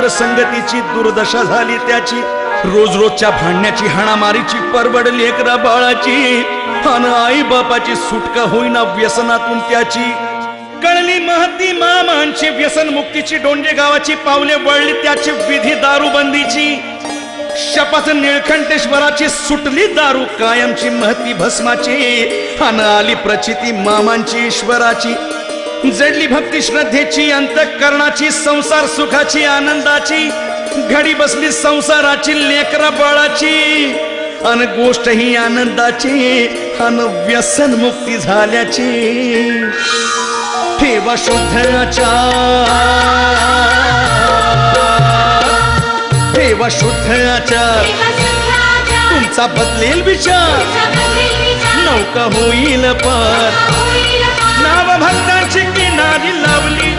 पर संगतीची दुर्दशा झाली त्याची, रोज रोजच्या भांडण्याची हाणामारीची परवड लेकरा बाळाची, अन आई बापाची सुटका होईना व्यसनातून त्याची। कळली महती मामांची व्यसन मुक्तीची, डोंजे गावाची पावले वळली त्याची विधी दारूबंदीची। शपथ निळकंठेश्वराची सुटली दारू कायमची महती भस्माची, अन आली प्रचिती मामांची ईश्वराची। जडली भक्ती श्रद्धेची अंतःकरणाची, संसार सुखाची आनंदाची, घडी बसली संसाराची लेकरा बाळाची, अन गोष्ट ही आनंदाची, अन व्यसन मुक्ती झाल्याची। ठेवा शुद्ध आचार, ठेवा शुद्ध आचार, तुमचा बदलेल विचार, नौका होईल पार। नाव भक्तांची किनारी लावली,